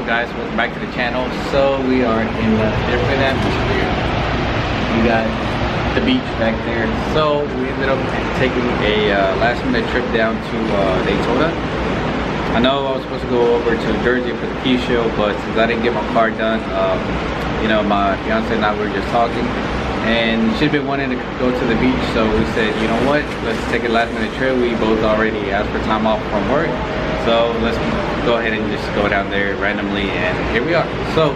up guys, welcome back to the channel. So we are in a different atmosphere. We got the beach back there. So we ended up taking a last minute trip down to Daytona. I know I was supposed to go over to Jersey for the key show, but since I didn't get my car done, you know, my fiance and I were just talking, and she'd been wanting to go to the beach, so we said, you know what, let's take a last minute trip. We both already asked for time off from work, so let's go ahead and just go down there randomly, and here we are. So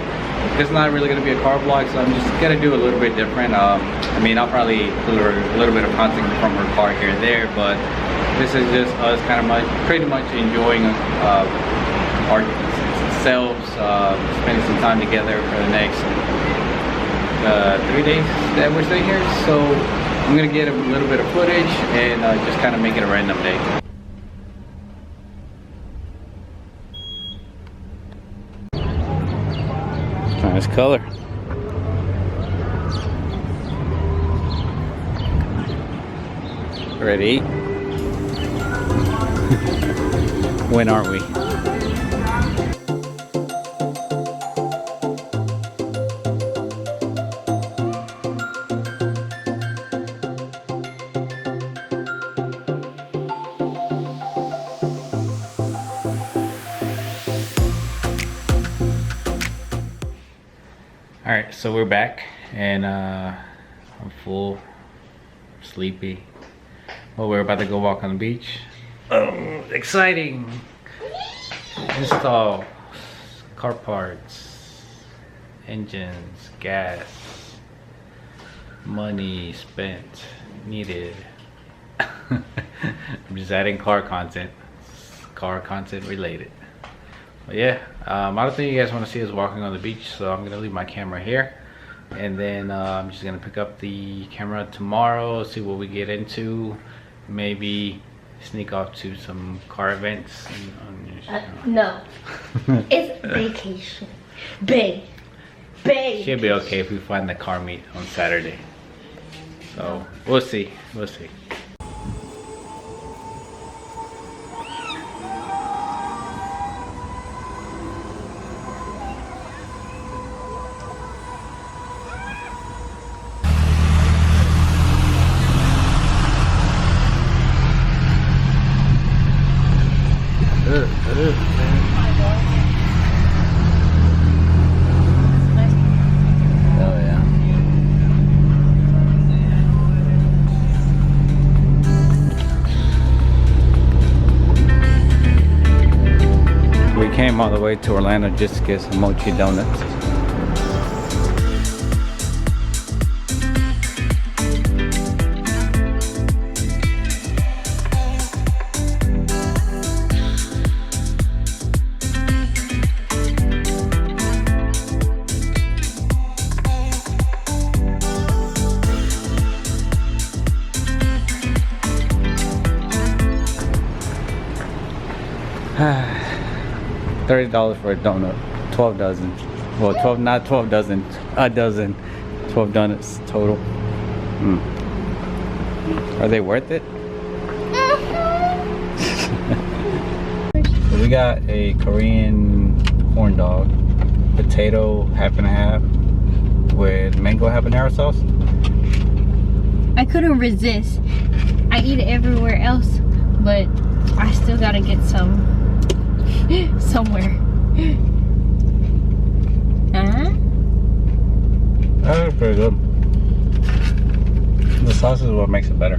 it's not really going to be a car vlog, so I'm just going to do a little bit different. I mean, I'll probably include a little bit of content from her car here and there, but this is just us kind of pretty much enjoying ourselves, spending some time together for the next 3 days that we're staying here. So I'm gonna get a little bit of footage and just kind of make it a random day. Nice color. Ready? When aren't we? Alright, so we're back, and I'm full, sleepy, but we're about to go walk on the beach. Oh, exciting! Install car parts, engines, gas, money spent, needed. I'm just adding car content related. But yeah, I don't think you guys want to see us walking on the beach, so I'm gonna leave my camera here, and then I'm just gonna pick up the camera tomorrow, see what we get into, maybe sneak off to some car events. No, it's vacation. Big. Should be okay if we find the car meet on Saturday. So we'll see. We came all the way to Orlando just to get some mochi donuts. $30 for a donut, 12 dozen. Well, 12, not 12 dozen, a dozen. 12 donuts total. Are they worth it? So we got a Korean corn dog, potato half and half with mango habanero sauce. I couldn't resist. I eat it everywhere else, but I still gotta get some somewhere. That was pretty good. The sauce is what makes it better. I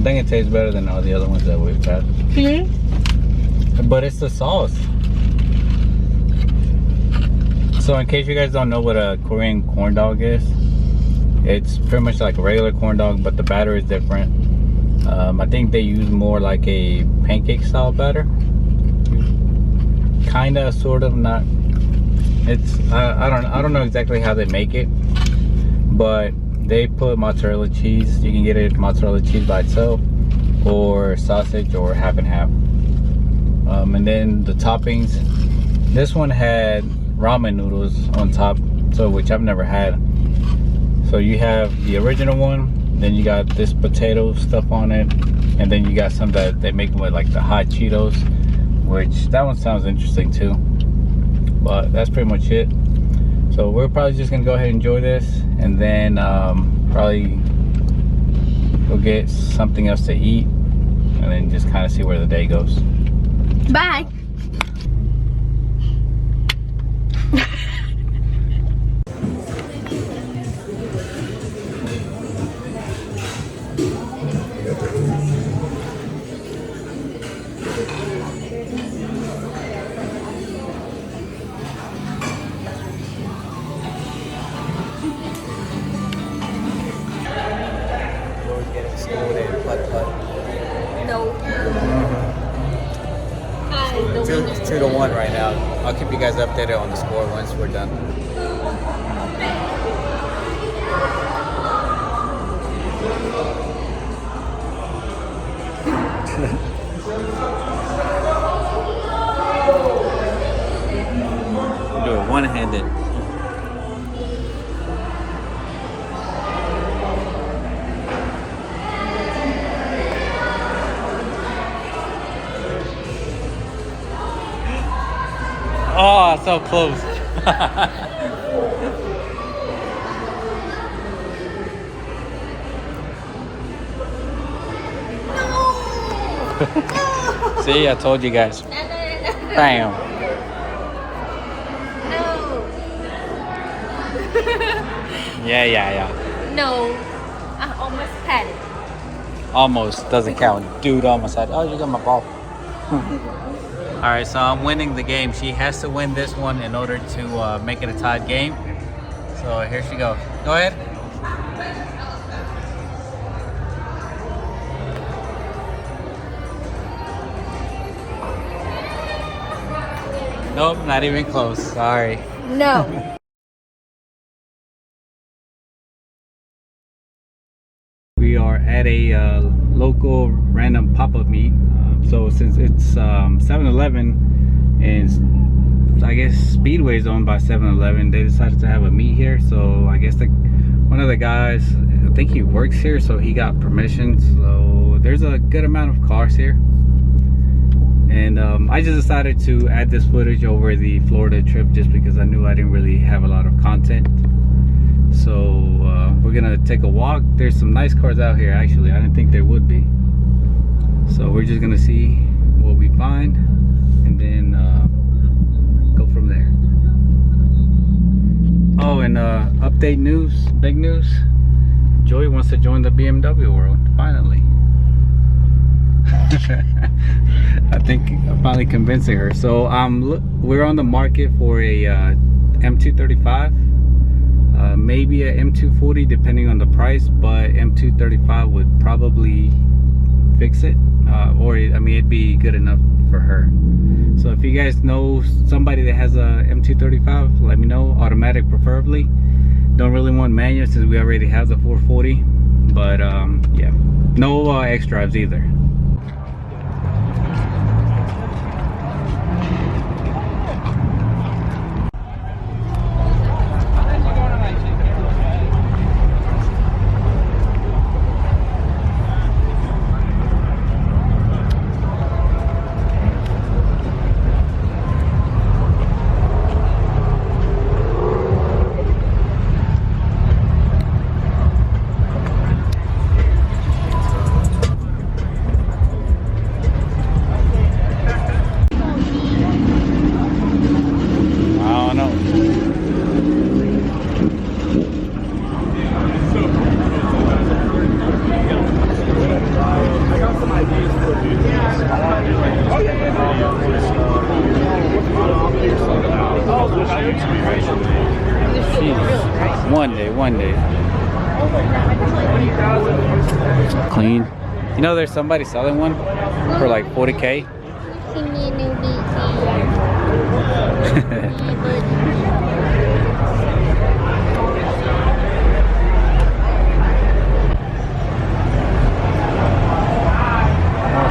think it tastes better than all the other ones that we've had. But it's the sauce. So in case you guys don't know what a Korean corn dog is, it's pretty much like a regular corn dog, but the batter is different. I think they use more like a pancake style batter. Kinda, sort of, not. It's I don't know exactly how they make it, but they put mozzarella cheese. You can get it mozzarella cheese by itself, or sausage, or half and half. And then the toppings. This one had ramen noodles on top, so which I've never had. So you have the original one, then you got this potato stuff on it, and then you got some that they make with like the hot Cheetos, which that one sounds interesting too. But that's pretty much it. So we're probably just gonna go ahead and enjoy this, and then probably go get something else to eat, and then just kind of see where the day goes. Bye. No. It's 2-1 right now. I'll keep you guys updated on the score once we're done. Do it one-handed. Oh, so close. See, I told you guys. Bam. No. Yeah. No. I almost had it. Almost doesn't count. Dude almost had. Oh, you got my ball. All right, so I'm winning the game. She has to win this one in order to make it a tied game. So here she goes. Go ahead. Nope, not even close. Sorry. No. We are at a local random pop-up meet. So since it's 7-Eleven and I guess Speedway is owned by 7-Eleven, they decided to have a meet here. So I guess one of the guys, I think he works here, so he got permission. So there's a good amount of cars here. And I just decided to add this footage over the Florida trip just because I knew I didn't really have a lot of content. So we're gonna take a walk. There's some nice cars out here actually. I didn't think there would be. So we're just gonna see what we find and then go from there. Oh, and update news, big news. Joey wants to join the BMW world, finally. I think I'm finally convincing her. So we're on the market for a M235. Maybe a M240 depending on the price, but M235 would probably fix it, or I mean it'd be good enough for her. So if you guys know somebody that has a M235, let me know. Automatic preferably. Don't really want manual since we already have the 440, but yeah, no X drives either. One day. Clean. You know, there's somebody selling one for like 40K.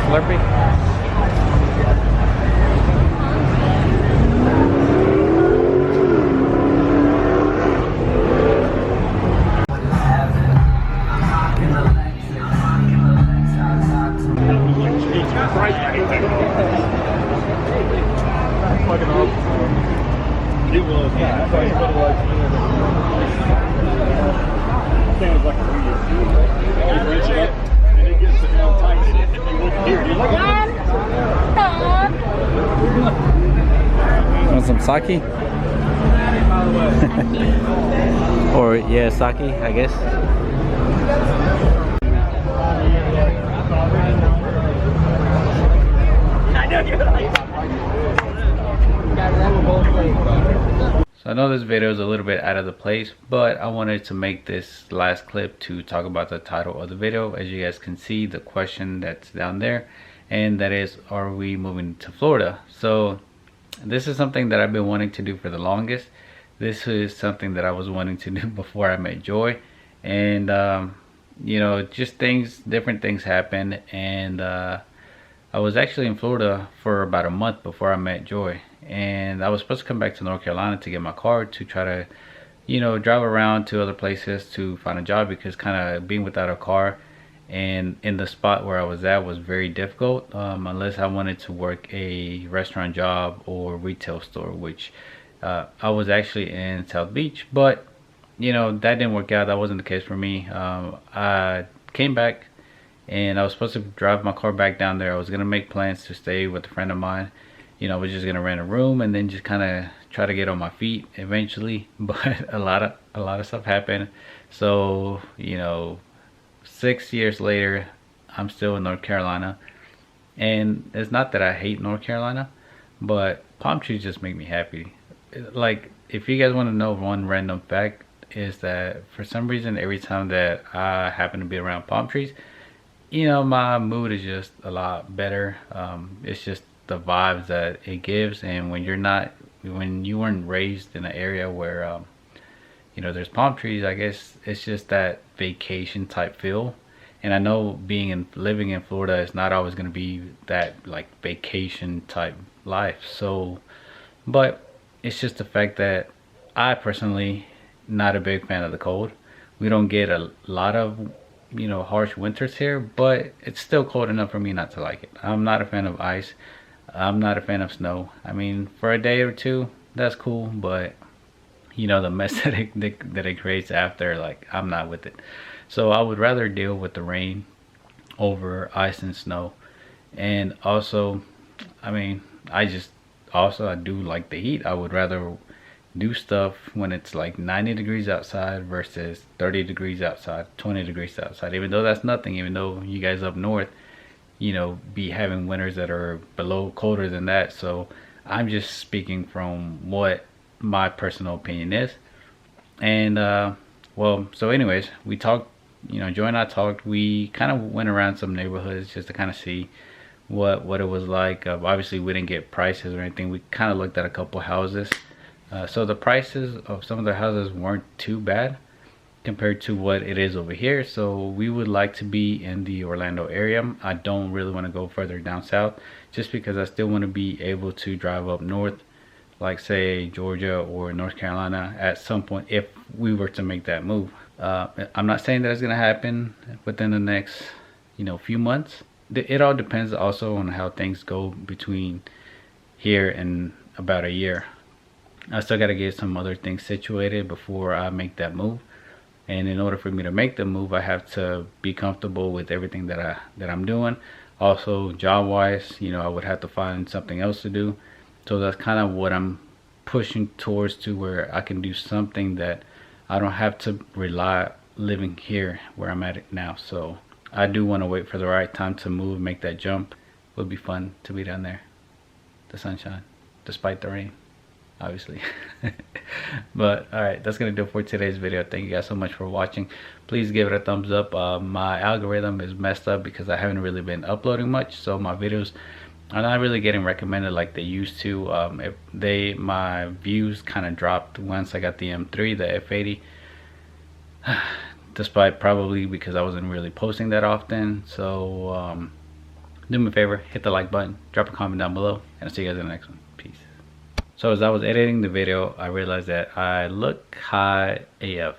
Slurpee? Fucking awesome. It was. Yeah, that's what it was. I think it was like a weed. You wrench it up, and it gets tight. And you look here. You look at it. Want some sake? Or yeah, sake, I guess. So I know this video is a little bit out of the place, but I wanted to make this last clip to talk about the title of the video. As you guys can see, the question that's down there, and that is, are we moving to Florida? So this is something that I've been wanting to do for the longest. This is something that I was wanting to do before I met Joy, and you know, just different things happened, and I was actually in Florida for about a month before I met Joy, and I was supposed to come back to North Carolina to get my car to try to, you know, drive around to other places to find a job, because kind of being without a car and in the spot where I was at was very difficult, unless I wanted to work a restaurant job or retail store, which I was actually in South Beach, but you know, that didn't work out. That wasn't the case for me. I came back and I was supposed to drive my car back down there. I was gonna make plans to stay with a friend of mine. You know, I was just gonna rent a room and then just kind of try to get on my feet eventually. But a lot of stuff happened. So you know, 6 years later, I'm still in North Carolina, and it's not that I hate North Carolina, but palm trees just make me happy. Like, if you guys want to know one random fact, is that for some reason every time that I happen to be around palm trees, you know, my mood is just a lot better. It's just the vibes that it gives, and when you weren't raised in an area where you know, there's palm trees, I guess it's just that vacation type feel. And I know living in Florida is not always going to be that like vacation type life. So, but it's just the fact that I personally not a big fan of the cold. We don't get a lot of, you know, harsh winters here, but it's still cold enough for me not to like it. I'm not a fan of ice. I'm not a fan of snow. I mean, for a day or two, that's cool, but you know, the mess that it creates after, like, I'm not with it. So I would rather deal with the rain over ice and snow. And also, I mean, I do like the heat. I would rather do stuff when it's like 90 degrees outside versus 30 degrees outside, 20 degrees outside, even though that's nothing. Even though you guys up north, you know, be having winters that are colder than that. So I'm just speaking from what my personal opinion is. And well, so anyways, we talked, you know, Joy and I talked. We kind of went around some neighborhoods just to kind of see what it was like. Obviously we didn't get prices or anything. We kind of looked at a couple houses. So the prices of some of the houses weren't too bad compared to what it is over here. So we would like to be in the Orlando area. I don't really want to go further down south, just because I still want to be able to drive up north, like say Georgia or North Carolina at some point if we were to make that move. I'm not saying that it's going to happen within the next, you know, few months. It all depends also on how things go between here and about a year. I still got to get some other things situated before I make that move. And in order for me to make the move, I have to be comfortable with everything that I'm doing. Also, job wise, you know, I would have to find something else to do. So that's kind of what I'm pushing towards, to where I can do something that I don't have to rely living here where I'm at it now. So I do want to wait for the right time to move, make that jump. It would be fun to be down there, the sunshine, despite the rain, obviously. But all right, that's gonna do it for today's video. Thank you guys so much for watching. Please give it a thumbs up. My algorithm is messed up because I haven't really been uploading much, so my videos are not really getting recommended like they used to. My views kind of dropped once I got the M3, the F80, despite probably because I wasn't really posting that often. So do me a favor, hit the like button, drop a comment down below, and I'll see you guys in the next one. Peace. So as I was editing the video, I realized that I look high AF,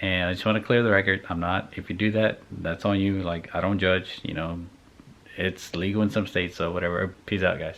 and I just want to clear the record. I'm not. If you do that, that's on you. Like, I don't judge, you know, it's legal in some states, so whatever. Peace out, guys.